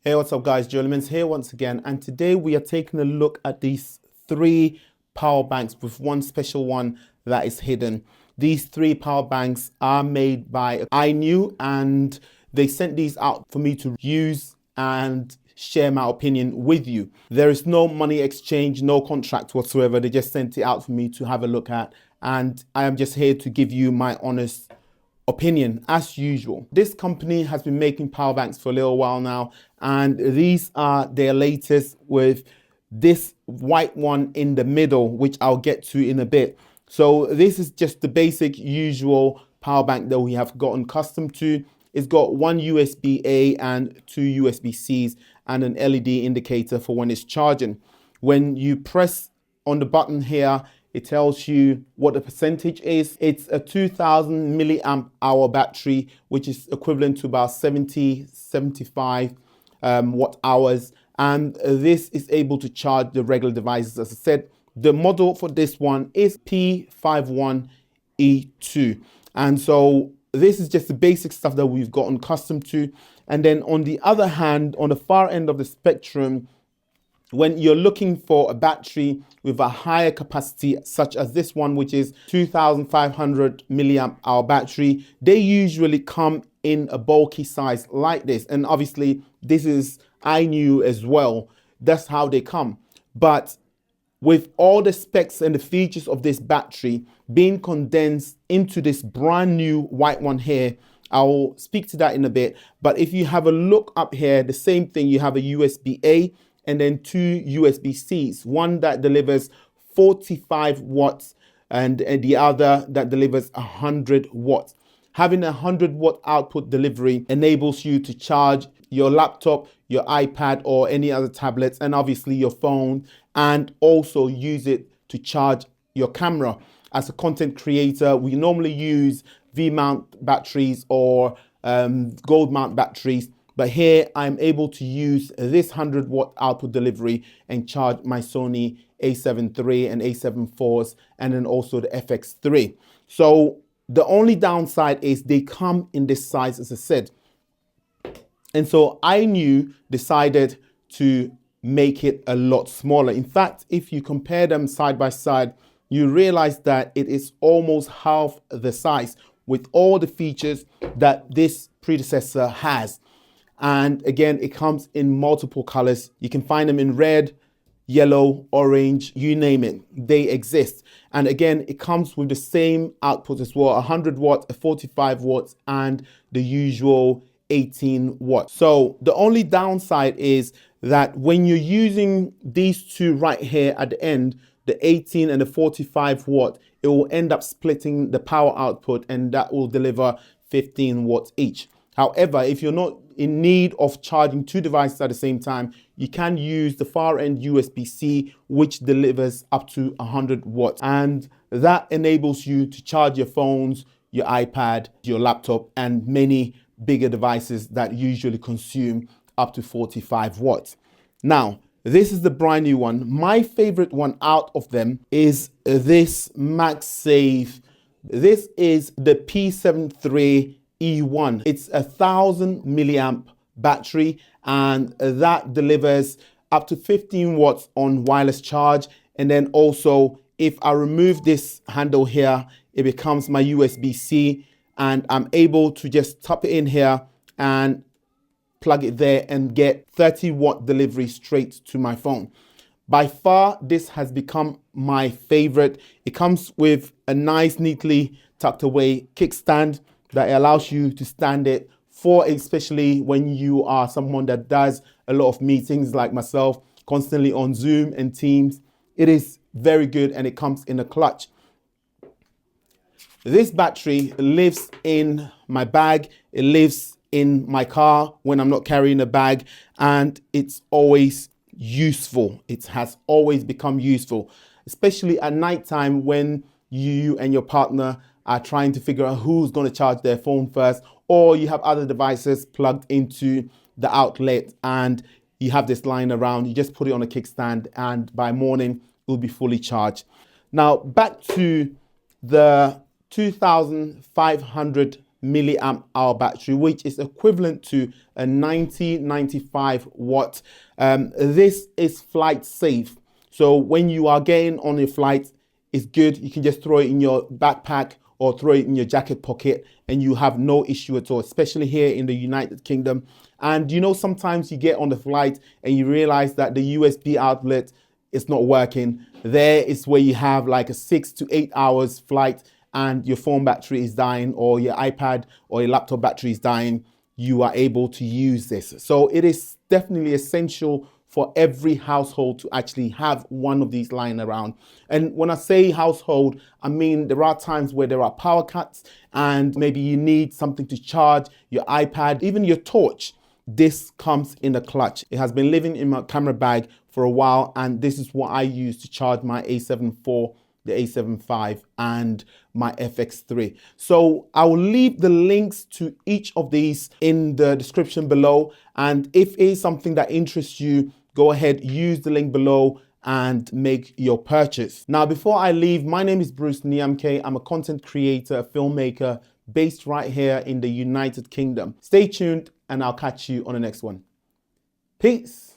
Hey, what's up guys? Joe Lemons here once again, and today we are taking a look at these three power banks with one special one that is hidden. These three power banks are made by iKnew, and they sent these out for me to use and share my opinion with you. There is no money exchange, no contract whatsoever. They just sent it out for me to have a look at, and I am just here to give you my honest opinion as usual. This company has been making power banks for a little while now, and these are their latest with this white one in the middle, which I'll get to in a bit. So this is just the basic usual power bank that we have gotten accustomed to. It's got one USB-A and two USB-Cs and an LED indicator for when it's charging. When you press on the button here, it tells you what the percentage is. It's a 2000 milliamp hour battery, which is equivalent to about 75 watt hours. And this is able to charge the regular devices. As I said, the model for this one is P51E2. And so this is just the basic stuff that we've gotten accustomed to. And then on the other hand, on the far end of the spectrum, when you're looking for a battery with a higher capacity, such as this one, which is 2500 milliamp hour battery, they usually come in a bulky size like this. And obviously this is iKnew as well. That's how they come. But with all the specs and the features of this battery being condensed into this brand new white one here, I'll speak to that in a bit. But if you have a look up here, the same thing, you have a USB-A and then two USB-Cs, one that delivers 45 watts and the other that delivers 100 watts. Having a 100 watt output delivery enables you to charge your laptop, your iPad or any other tablets, and obviously your phone, and also use it to charge your camera. As a content creator, we normally use V-mount batteries or gold mount batteries. But here I'm able to use this 100 watt output delivery and charge my Sony a7 III and a7 IVs, and then also the FX3. So the only downside is they come in this size, as I said. And so iKnew decided to make it a lot smaller. In fact, if you compare them side by side, you realize that it is almost half the size with all the features that this predecessor has. And again, it comes in multiple colors. You can find them in red, yellow, orange, you name it, they exist. And again, it comes with the same output as well, 100 watts, 45 watts, and the usual 18 watts. So the only downside is that when you're using these two right here at the end, the 18 and the 45 watt, it will end up splitting the power output, and that will deliver 15 watts each. However, if you're not in need of charging two devices at the same time, you can use the far end USB-C, which delivers up to 100 watts. And that enables you to charge your phones, your iPad, your laptop, and many bigger devices that usually consume up to 45 watts. Now, this is the brand new one. My favorite one out of them is this MagSafe. This is the P73 E1. It's 1000 milliamp battery, and that delivers up to 15 watts on wireless charge. And then also, if I remove this handle here, it becomes my USB-C, and I'm able to just tap it in here and plug it there and get 30 watt delivery straight to my phone. By far, this has become my favorite. It comes with a nice, neatly tucked away kickstand that allows you to stand it for, especially when you are someone that does a lot of meetings like myself, constantly on Zoom and Teams. It is very good, and it comes in a clutch. This battery lives in my bag. It lives in my car when I'm not carrying a bag, and it's always useful. It has always become useful, especially at nighttime when you and your partner are trying to figure out who's going to charge their phone first, or you have other devices plugged into the outlet and you have this lying around. You just put it on a kickstand, and by morning it will be fully charged. Now back to the 2500 milliamp hour battery, which is equivalent to a 95 watt. This is flight safe. So when you are getting on a flight, it's good. You can just throw it in your backpack or throw it in your jacket pocket and you have no issue at all, especially here in the United Kingdom. And you know, sometimes you get on the flight and you realize that the USB outlet is not working. There is where you have like a 6 to 8 hours flight and your phone battery is dying or your iPad or your laptop battery is dying. You are able to use this. So it is definitely essential for every household to actually have one of these lying around. And when I say household, I mean there are times where there are power cuts and maybe you need something to charge your iPad, even your torch. This comes in a clutch. It has been living in my camera bag for a while, and this is what I use to charge my A7 IV, the A7 V, and my FX3. So I will leave the links to each of these in the description below. And if it is something that interests you, go ahead, use the link below and make your purchase. Now, before I leave, my name is Bruce Niamke. I'm a content creator, a filmmaker based right here in the United Kingdom. Stay tuned and I'll catch you on the next one. Peace.